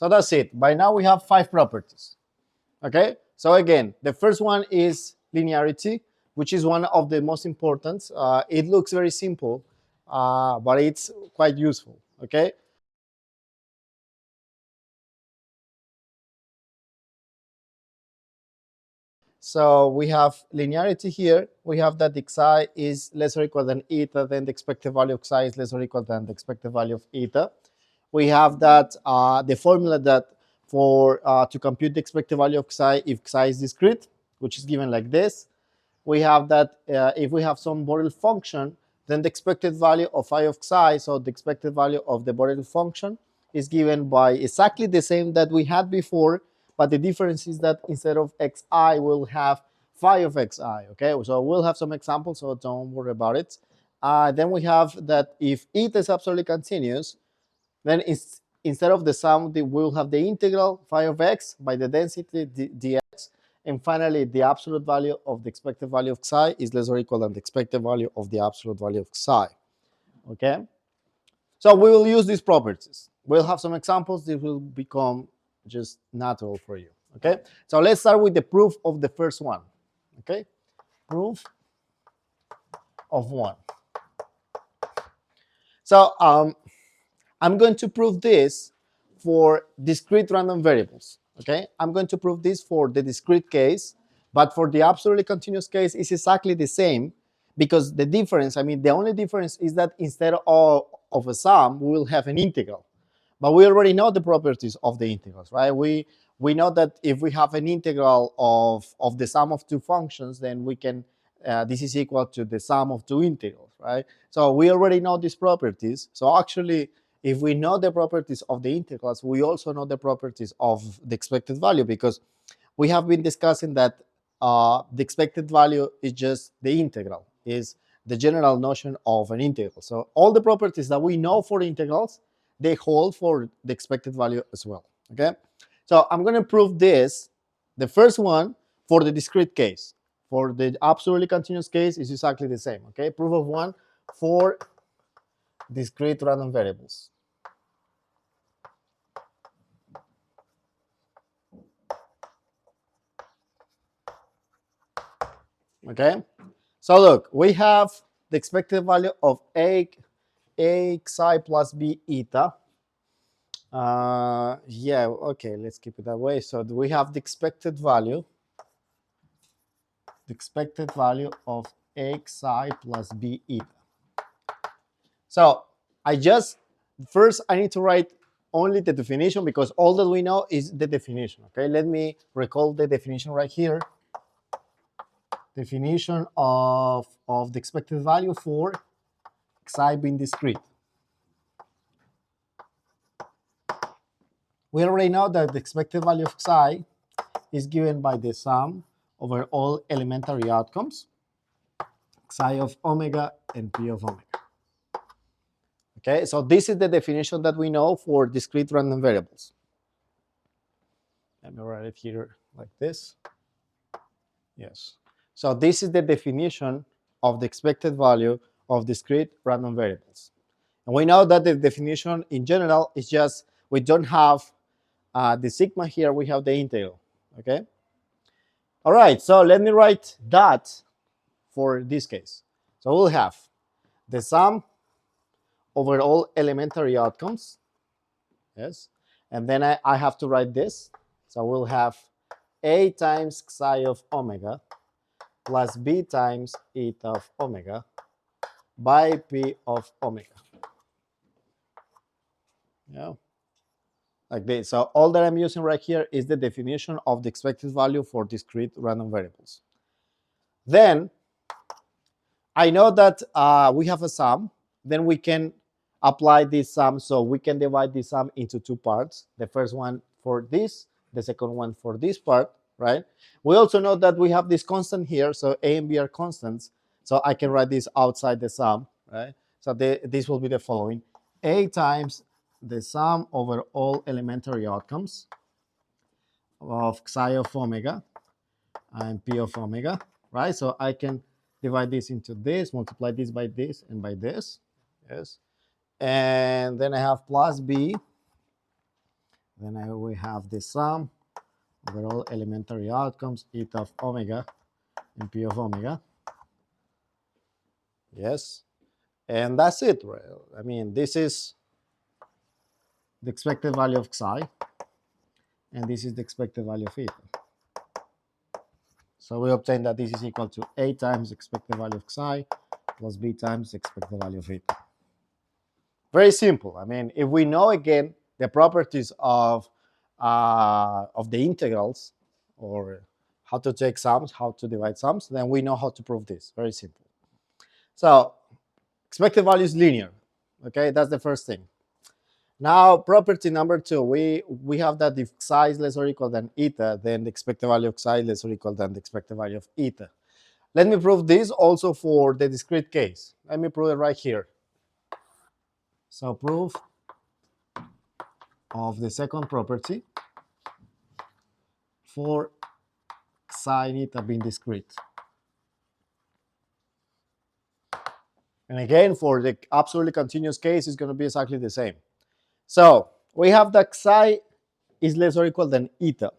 So that's it. By now we have 5 properties. Okay, so again, the first one is linearity, which is one of the most important. It looks very simple, but it's quite useful. Okay, so we have linearity here. We have that xi is less or equal than eta, then the expected value of xi is less or equal than the expected value of eta. We have that the formula that for to compute the expected value of xi if xi is discrete, which is given like this. We have that if we have some Borel function, then the expected value of phi of xi, so the expected value of the Borel function, is given by exactly the same that we had before, but the difference is that instead of xi, we'll have phi of xi. Okay, so we'll have some examples, so don't worry about it. Then we have that if eta is absolutely continuous, then instead of the sum, we'll have the integral phi of x by the density dx. And finally, the absolute value of the expected value of xi is less or equal than the expected value of the absolute value of xi. Okay? So we will use these properties. We'll have some examples. This will become just natural for you. Okay? So let's start with the proof of the first one. Okay? Proof of one. So I'm going to prove this for discrete random variables. Okay, I'm going to prove this for the discrete case, but for the absolutely continuous case, it's exactly the same, because the difference, the only difference is that instead of a sum, we will have an integral. But we already know the properties of the integrals, right? We know that if we have an integral of the sum of two functions, then we can, this is equal to the sum of two integrals, right? So we already know these properties. So actually, if we know the properties of the integrals, we also know the properties of the expected value, because we have been discussing that the expected value is just the integral, is the general notion of an integral. So all the properties that we know for integrals, they hold for the expected value as well. Okay, so I'm going to prove this, the first one, for the discrete case. For the absolutely continuous case, is exactly the same. Okay, proof of one for discrete random variables. Okay, so look, we have the expected value of a xi plus b eta. Yeah, okay, let's keep it that way. So we have the expected value of xi plus b eta. So I need to write only the definition, because all that we know is the definition. Okay, let me recall the definition right here. Definition of the expected value for xi being discrete. We already know that the expected value of xi is given by the sum over all elementary outcomes, xi of omega and p of omega. Okay, so this is the definition that we know for discrete random variables. Let me write it here like this. Yes. So this is the definition of the expected value of discrete random variables. And we know that the definition in general is just, we don't have the sigma here, we have the integral. Okay. All right, so let me write that for this case. So we'll have the sum over all elementary outcomes. Yes. And then I have to write this. So we'll have a times xi of omega plus b times eta of omega by p of omega. Yeah, like this. So all that I'm using right here is the definition of the expected value for discrete random variables. Then I know that we have a sum. Then we can apply this sum. So we can divide this sum into two parts. The first one for this, the second one for this part, right? We also know that we have this constant here. So a and b are constants. So I can write this outside the sum, right? So this will be the following. A times the sum over all elementary outcomes of xi of omega and p of omega, right? So I can divide this into this, multiply this by this, and by this. Yes. And then I have plus b Then we have the sum over all elementary outcomes, eta of omega and p of omega. Yes. And that's it, right? I mean, this is the expected value of psi, and this is the expected value of eta. So we obtain that this is equal to A times expected value of psi plus B times expected value of eta. Very simple. I mean, if we know again the properties of the integrals, or how to take sums, how to divide sums, then we know how to prove this. Very simple. So expected value is linear. Okay, that's the first thing. Now, property number two, we have that if psi is less or equal than eta, then the expected value of psi is less or equal than the expected value of eta. Let me prove this also for the discrete case. Let me prove it right here. So proof of the second property for psi and eta being discrete. And again, for the absolutely continuous case, it's going to be exactly the same. So we have that psi is less or equal than eta.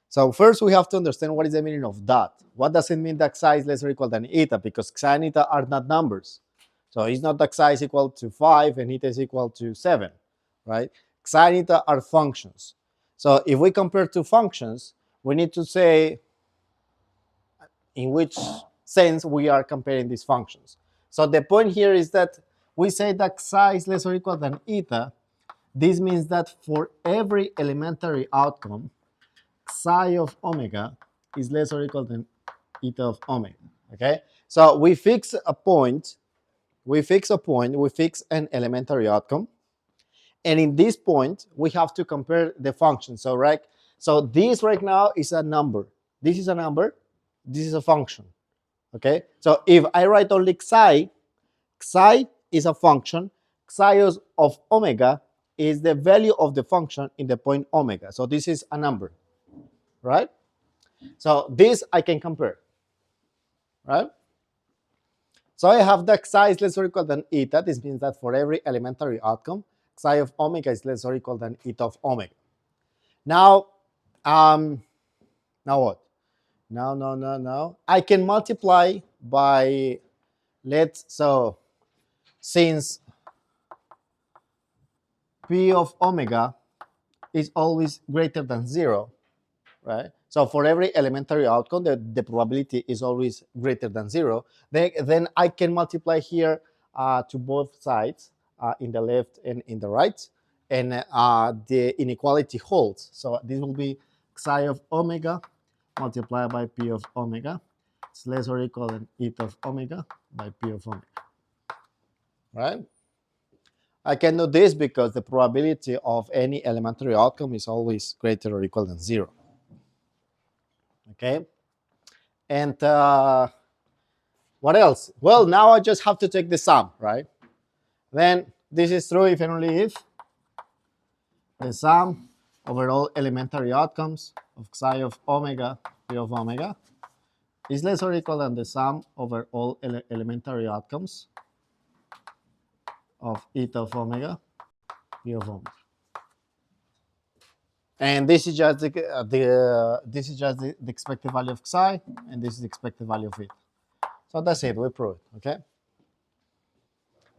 So first we have to understand what is the meaning of that. What does it mean that psi is less or equal than eta? Because psi and eta are not numbers. So it's not that psi is equal to 5 and eta is equal to 7, right? Psi and eta are functions. So if we compare two functions, we need to say in which sense we are comparing these functions. So the point here is that we say that psi is less or equal than eta. This means that for every elementary outcome, psi of omega is less or equal than eta of omega. Okay, so we fix a point, we fix an elementary outcome, and in this point we have to compare the function. So right, so this right now is a number. This is a number. This is a function. Okay, so if I write only psi, psi is a function. Psi of omega is the value of the function in the point omega. So this is a number, right? So this I can compare, right? So I have that psi is less or equal than eta. This means that for every elementary outcome, psi of omega is less or equal than eta of omega. Now, now what? Now. I can multiply by, so since p of omega is always greater than 0, right? So for every elementary outcome, the probability is always greater than 0. Then I can multiply here to both sides, in the left and in the right, and the inequality holds. So this will be psi of omega multiplied by p of omega. It's less or equal than eta of omega by p of omega, right? I can do this because the probability of any elementary outcome is always greater or equal than 0. Okay, and what else? Well, now I just have to take the sum, right? Then this is true if and only if the sum over all elementary outcomes of psi of omega, p of omega, is less or equal than the sum over all elementary outcomes of eta of omega, p of omega. And this is just the expected value of psi, and this is the expected value of eta. So that's it. We prove it. Okay.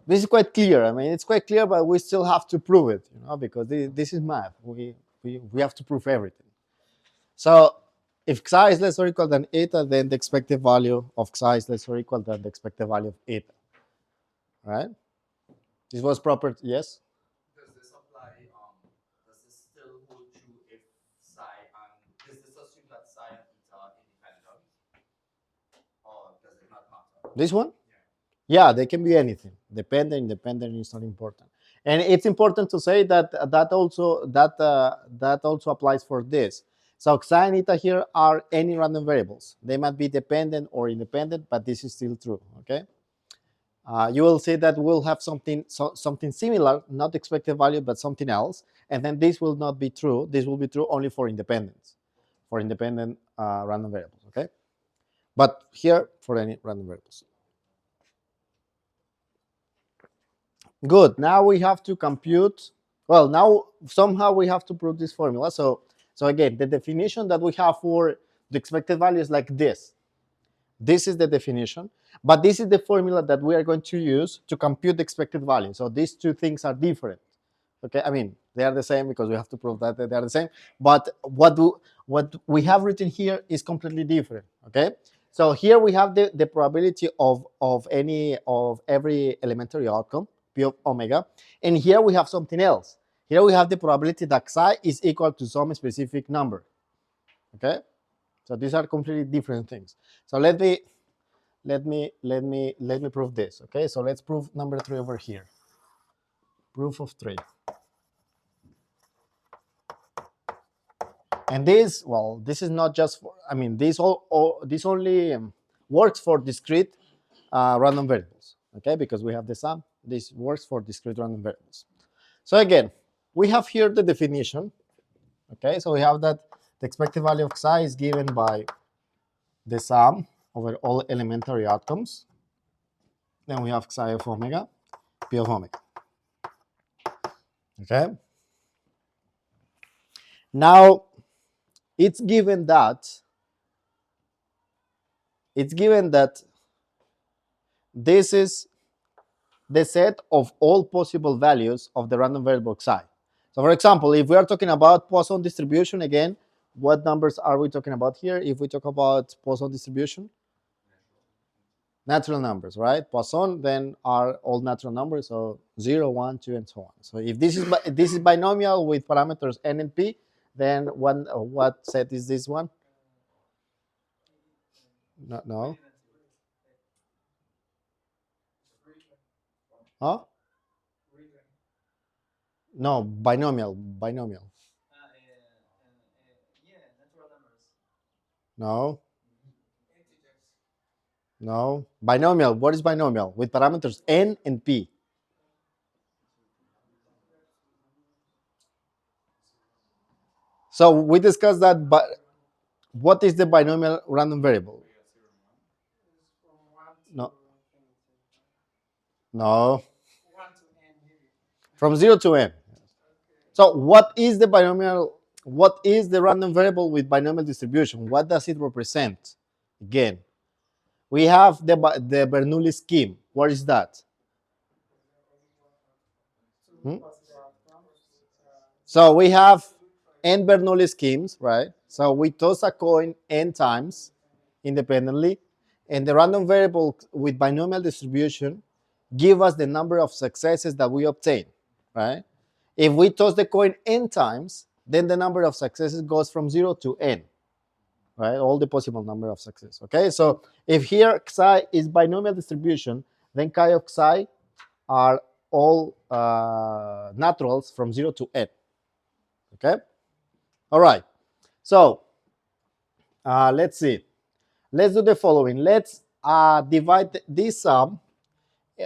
This is quite clear. I mean, it's quite clear, but we still have to prove it, because this is math. We have to prove everything. So if psi is less or equal than eta, then the expected value of psi is less or equal than the expected value of eta. Right? This was proper. Yes. Does this apply? Does this still hold true if psi and does this assume that psi and eta are independent, or does it not matter? This one? Yeah, they can be anything. Dependent, independent is not important. And it's important to say that that also applies for this. So psi and eta here are any random variables. They might be dependent or independent, but this is still true. Okay. You will see that we'll have something similar, not expected value, but something else, and then this will not be true. This will be true only for independence, for independent random variables. Okay. But here for any random variables. Good. Now we have to compute Well, now somehow we have to prove this formula. So again, the definition that we have for the expected value is like this. This is the definition, but this is the formula that we are going to use to compute the expected value. So these two things are different. Okay, I mean they are the same because we have to prove that they are the same. But what we have written here is completely different. Okay, so here we have the probability of every elementary outcome p of omega, and here we have something else. Here we have the probability that psi is equal to some specific number. Okay, so these are completely different things. So let me prove this. Okay, so let's prove number 3 over here. Proof of 3. And this, well, this is not just for, I mean, this only works for discrete random variables. Okay, because we have the sum. This works for discrete random variables. So again, we have here the definition. Okay, so we have that the expected value of psi is given by the sum over all elementary outcomes. Then we have psi of omega, p of omega. Okay. Now it's given that this is the set of all possible values of the random variable psi. So for example, if we are talking about Poisson distribution, again, what numbers are we talking about here? If we talk about Poisson distribution, natural numbers, right? Poisson then are all natural numbers, so 0, 1, 2, and so on. So if this is binomial with parameters n and p, then what set is this one? No. Huh? No, binomial. No. No. Binomial. What is binomial? With parameters n and p. So we discussed that, but what is the binomial random variable? No. No. From 0 to n. So what is the binomial? What is the random variable with binomial distribution? What does it represent? Again, we have the Bernoulli scheme. What is that? Hmm? So we have n Bernoulli schemes, right? So we toss a coin n times independently, and the random variable with binomial distribution give us the number of successes that we obtain, right? If we toss the coin n times, then the number of successes goes from 0 to n, right? All the possible number of successes, okay? So if here psi is binomial distribution, then chi of psi are all naturals from 0 to n, okay? All right, so let's see. Let's do the following. Let's divide this sum.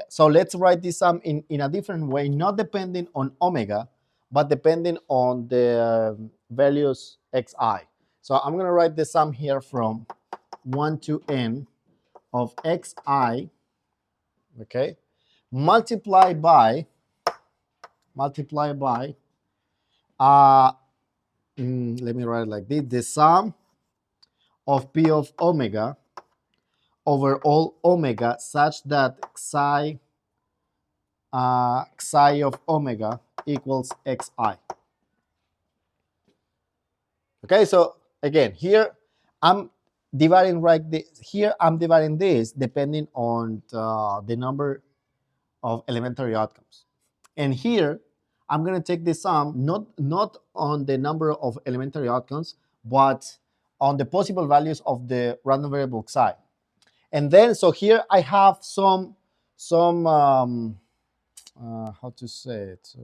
So let's write this sum in a different way, not depending on omega, but depending on the values xi. So I'm going to write the sum here from 1 to n of xi, okay, multiply by, let me write it like this, the sum of p of omega over all omega such that psi of omega equals xi. Okay, so again, here I'm dividing I'm dividing this depending on the number of elementary outcomes. And here I'm going to take the sum not on the number of elementary outcomes, but on the possible values of the random variable psi. And then, so here I have some how to say it?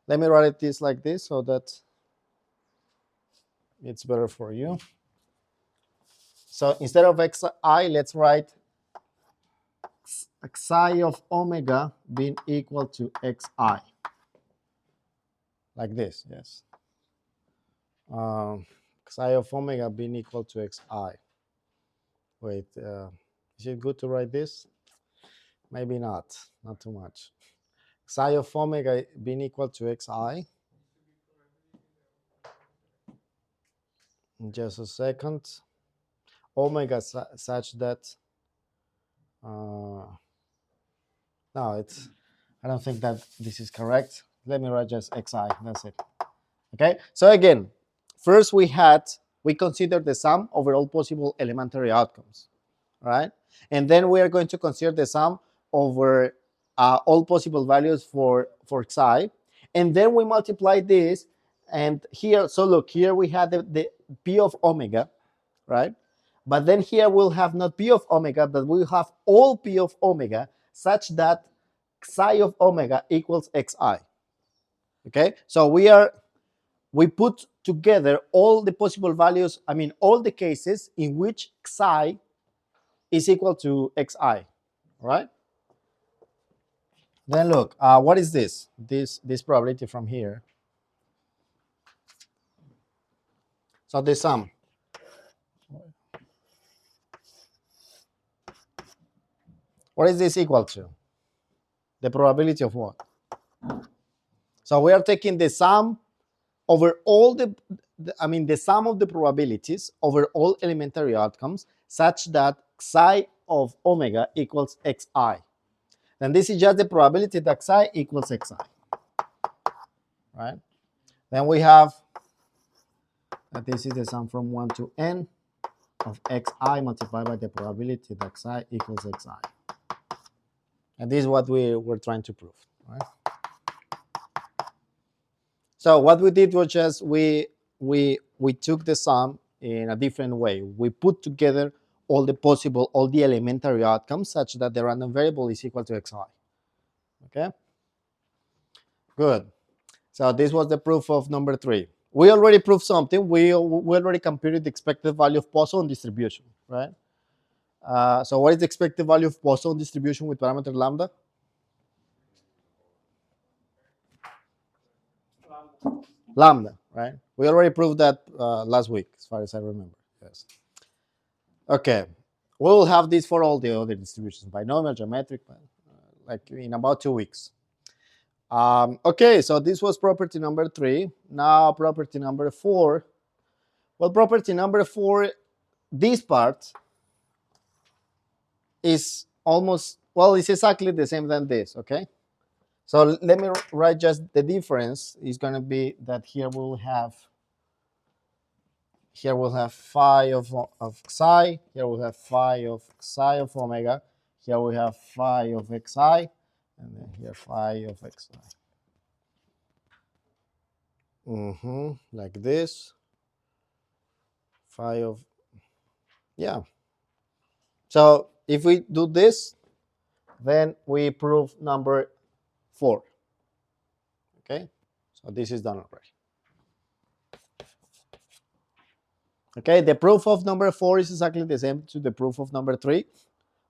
Let me write this like this so that it's better for you. So instead of xi, let's write xi of omega being equal to xi. Like this, yes. Xi of omega being equal to xi. Wait, is it good to write this? Maybe not too much. Psi of omega being equal to xi. Just a second. Omega such that no, it's. I don't think that this is correct. Let me write just xi. That's it. Okay. So again, first we considered the sum over all possible elementary outcomes, right? And then we are going to consider the sum over all possible values for xi, and then we multiply this. And here, so look, here we had the p of omega, right? But then here we'll have not p of omega, but we'll have all p of omega such that psi of omega equals xi. Okay, so we put together all the possible values, I mean, all the cases in which xi is equal to xi, right? Then look, what is this? This probability from here. So the sum. What is this equal to? The probability of what? So we are taking the sum over all the sum of the probabilities over all elementary outcomes such that psi of omega equals xi. Then this is just the probability that psi equals xi, right? Then we have that this is the sum from 1 to n of xi multiplied by the probability that psi equals xi. And this is what we were trying to prove, right? So what we did was just we took the sum in a different way. We put together all the elementary outcomes such that the random variable is equal to xi. Okay? Good. So this was the proof of number 3. We already proved something. We already computed the expected value of Poisson distribution, right? So what is the expected value of Poisson distribution with parameter lambda? Lambda, right? We already proved that last week, as far as I remember. Yes. Okay. We'll have this for all the other distributions, binomial, geometric, like in about 2 weeks. Okay, so this was property number 3. Now property number 4. Well, property number 4, this part is almost, well, it's exactly the same than this, okay? So let me write just the difference is going to be that here we'll have phi of xi, here we'll have phi of xi of omega, here we have phi of xi, and then here phi of xi. Like this. Phi of, yeah. So if we do this, then we prove number 4. Okay, so this is done already. Okay, the proof of number 4 is exactly the same to the proof of number 3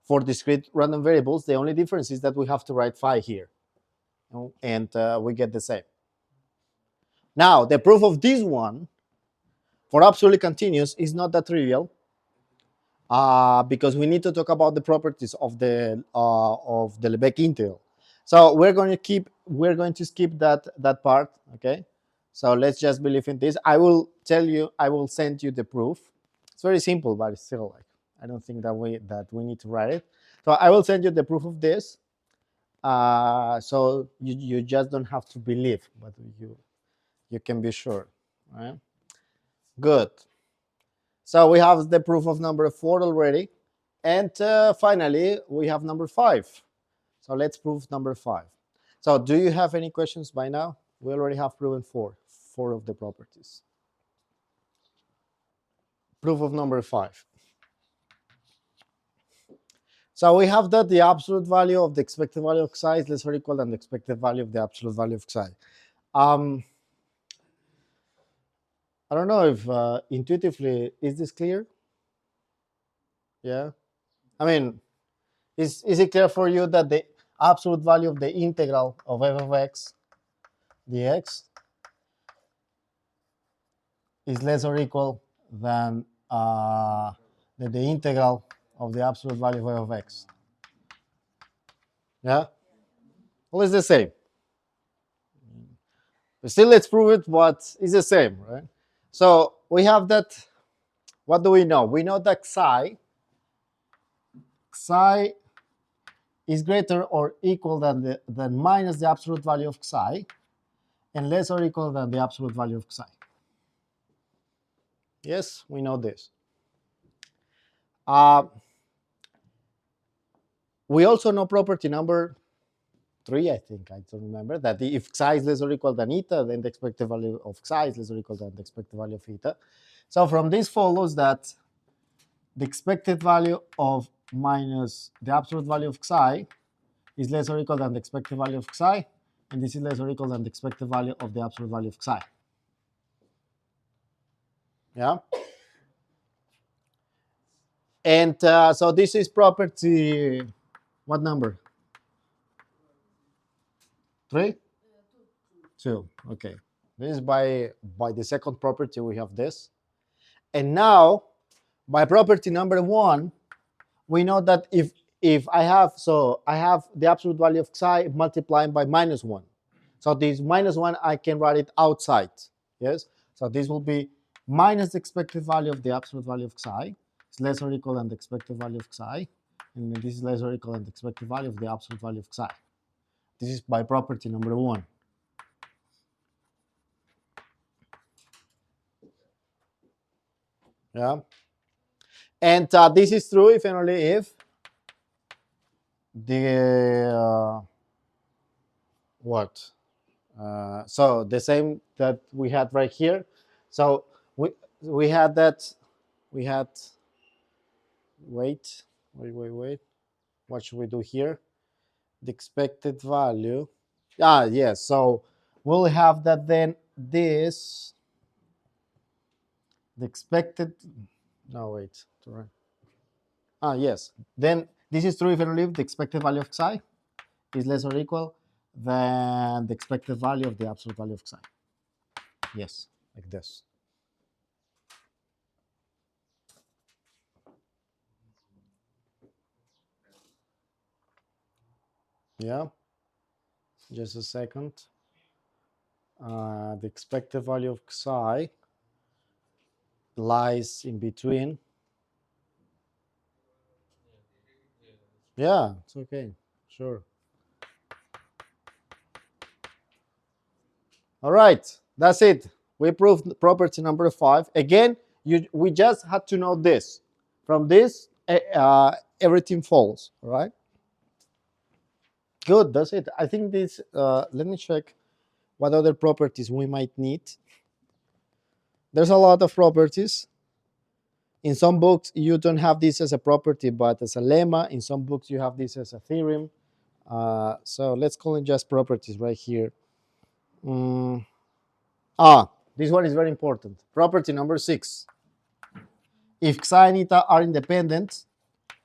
for discrete random variables. The only difference is that we have to write phi here, and we get the same. Now, the proof of this one for absolutely continuous is not that trivial, because we need to talk about the properties of the Lebesgue integral. So we're going to skip that part. Okay, so let's just believe in this. I will send you the proof. It's very simple, but it's still like I don't think that we need to write it. So I will send you the proof of this. So you just don't have to believe, but you can be sure. Right? Good. So we have the proof of number 4 already. And finally, we have number 5. So let's prove number 5. So do you have any questions by now? We already have proven 4 of the properties. Proof of number 5. So we have that the absolute value of the expected value of xi is less or equal than the expected value of the absolute value of xi. I don't know if intuitively, is this clear? Yeah. I mean, is it clear for you that the absolute value of the integral of f of x dx is less or equal than the integral of the absolute value of f of x? Yeah? Well, it's the same. But still, let's prove it, but it's the same, right? So we have that. What do we know? We know that psi is greater or equal than minus the absolute value of psi, and less or equal than the absolute value of psi. Yes, we know this. We also know property number 3, I think, I don't remember, that if psi is less or equal than eta, then the expected value of psi is less or equal than the expected value of eta. So from this follows that the expected value of minus the absolute value of psi is less or equal than the expected value of psi, and this is less or equal than the expected value of the absolute value of psi. Yeah? And so this is property, what number? 3? 2, okay. This is by the second property we have this. And now, by property number 1, we know that if I have the absolute value of psi multiplied by minus 1. So this minus 1, I can write it outside. Yes. So this will be minus the expected value of the absolute value of psi. It's less or equal than the expected value of psi. And this is less or equal than the expected value of the absolute value of psi. This is by property number 1. Yeah. And this is true if and only if the what? So the same that we had right here. So we had that, we had, wait. What should we do here? The expected value. Yes. So we'll have that then this, the expected, no, wait. Yes. Then this is true if and only if the expected value of psi is less or equal than the expected value of the absolute value of psi. Yes, like this. Yeah, just a second. The expected value of psi lies in between. Yeah, it's okay, sure. All right, that's it. We proved property number 5. Again, we just had to know this. From this, everything follows, all right? Good, that's it. I think this, let me check what other properties we might need. There's a lot of properties. In some books, you don't have this as a property, but as a lemma. In some books, you have this as a theorem. So let's call it just properties right here. This one is very important. Property number 6. If psi and eta are independent,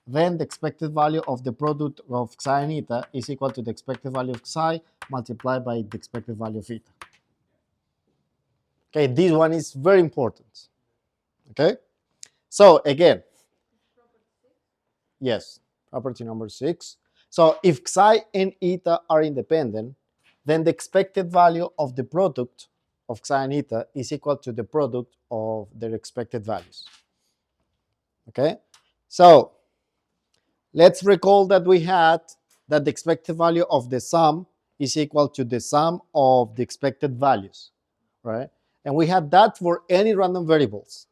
then the expected value of the product of psi and eta is equal to the expected value of psi multiplied by the expected value of eta. Okay, this one is very important. Okay, so again, yes, property number 6. So if psi and eta are independent, then the expected value of the product of psi and eta is equal to the product of their expected values. Okay, so let's recall that we had that the expected value of the sum is equal to the sum of the expected values, right? And we had that for any random variables.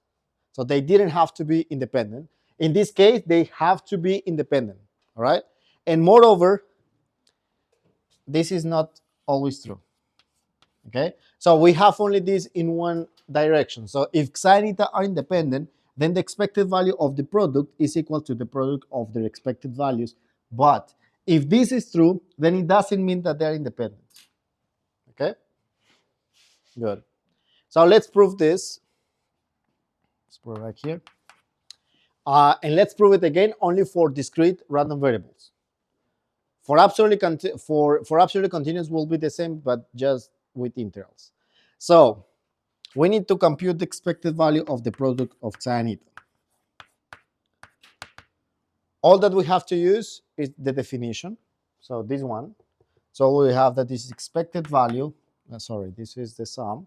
So they didn't have to be independent. In this case, they have to be independent, all right? And moreover, this is not always true, okay? So we have only this in one direction. So if psi and eta are independent, then the expected value of the product is equal to the product of their expected values. But if this is true, then it doesn't mean that they're independent, okay? Good. So let's prove this. Let's prove right here. And let's prove it again only for discrete random variables. For absolutely continuous will be the same, but just with integrals. So we need to compute the expected value of the product of psi and eta. All that we have to use is the definition. So this one. So we have that this expected value sorry, this is the sum.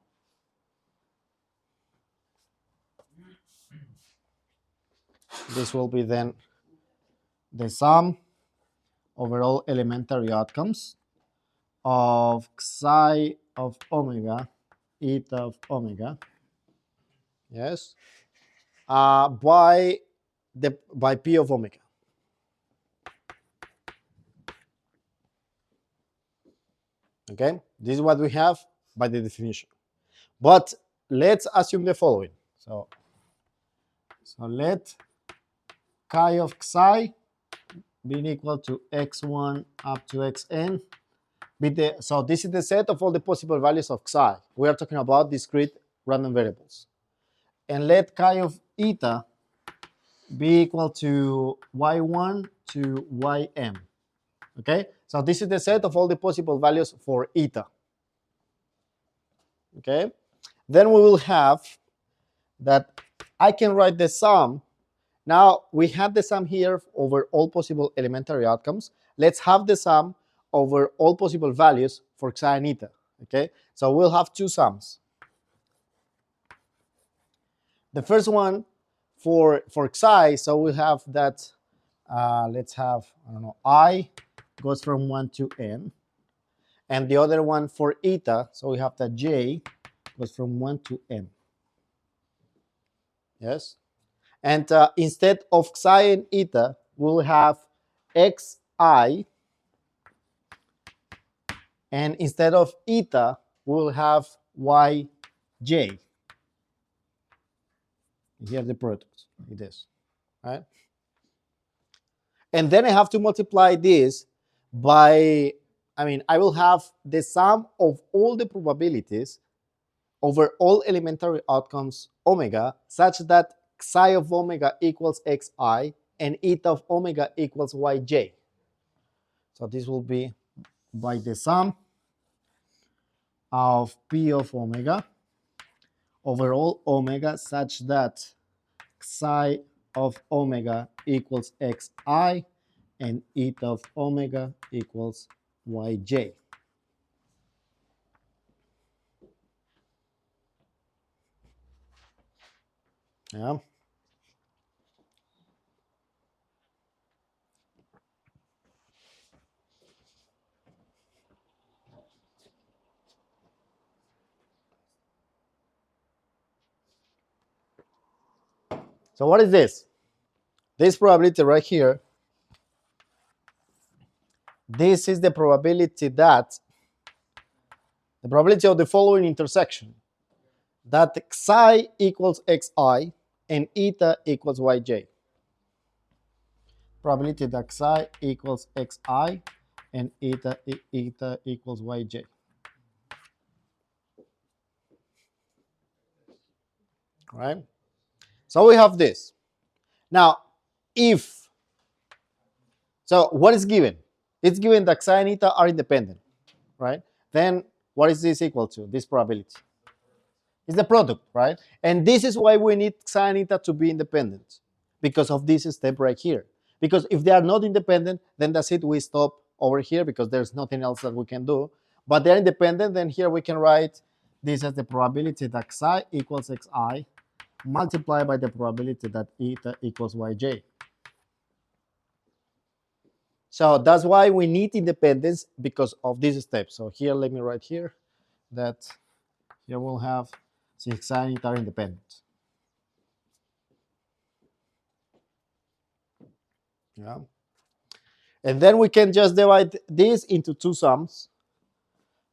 This will be then the sum over all elementary outcomes of psi of omega, eta of omega, yes, by P of omega. Okay, this is what we have by the definition. But let's assume the following. So let chi of psi being equal to x1 up to xn. So this is the set of all the possible values of psi. We are talking about discrete random variables. And let chi of eta be equal to y1 to ym. Okay, so this is the set of all the possible values for eta. Okay, then we will have that I can write the sum. Now we have the sum here over all possible elementary outcomes. Let's have the sum over all possible values for psi and eta. Okay, so we'll have two sums. The first one for psi, so we have that. Let's have, I don't know, I goes from 1 to n, and the other one for eta, so we have that j goes from 1 to n. Yes, and instead of psi and eta, we'll have xi, and instead of eta, we'll have yj. Here the product, like this, right? And then I have to multiply this by, I will have the sum of all the probabilities over all elementary outcomes omega, such that psi of omega equals xi and eta of omega equals yj. So this will be by the sum of p of omega over all omega, such that psi of omega equals xi and eta of omega equals yj. Yeah. So what is this? This probability right here, this is the probability that, the probability of the following intersection, that psi equals xi and eta equals yj. Probability that psi equals xi and eta equals yj. Right? So we have this. Now, so what is given? It's given that psi and eta are independent, right? Then what is this equal to, this probability? It's the product, right? And this is why we need psi and eta to be independent, because of this step right here. Because if they are not independent, then that's it, we stop over here because there's nothing else that we can do. But they're independent, then here we can write this as the probability that psi equals xi multiplied by the probability that eta equals yj. So that's why we need independence, because of this step. So here, let me write here that here we'll have since psi and eta are independent. Yeah. And then we can just divide this into two sums,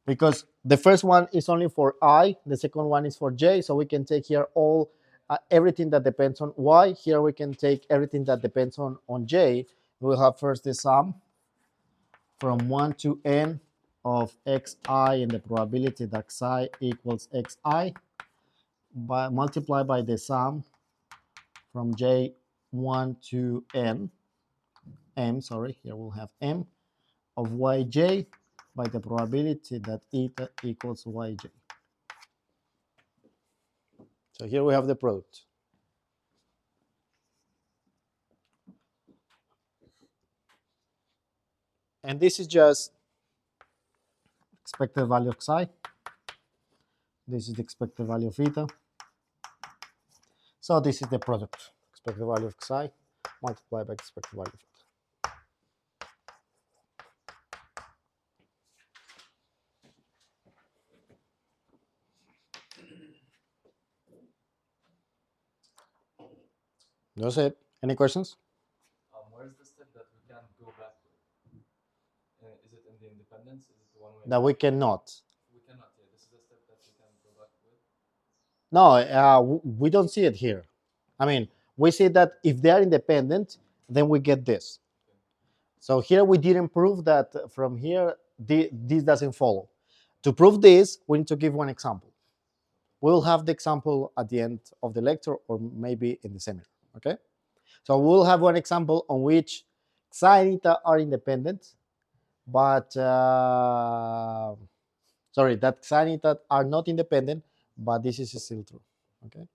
because the first one is only for I, the second one is for j. So we can take here all everything that depends on y. Here we can take everything that depends on j. We'll have first the sum from 1 to n of xi and the probability that psi equals xi, multiplied by the sum from j1 to n, here we'll have m of yj by the probability that eta equals yj. So here we have the product. And this is just expected value of psi This is the expected value of eta. So this is the product, expected value of xi multiplied by expected value of eta. That's it. Any questions? Where's the step that we can't go back with? Is it in the independence? Is it the one way? That we cannot. We cannot. Yeah, this is the step that we can go back with. No, we don't see it here. I mean, we see that if they are independent, then we get this. Okay. So here we didn't prove that from here this doesn't follow. To prove this, we need to give one example. We will have the example at the end of the lecture or maybe in the seminar, okay? So we'll have one example on which psi and eta are independent, but sorry, that psi and eta are not independent, but this is still true, okay?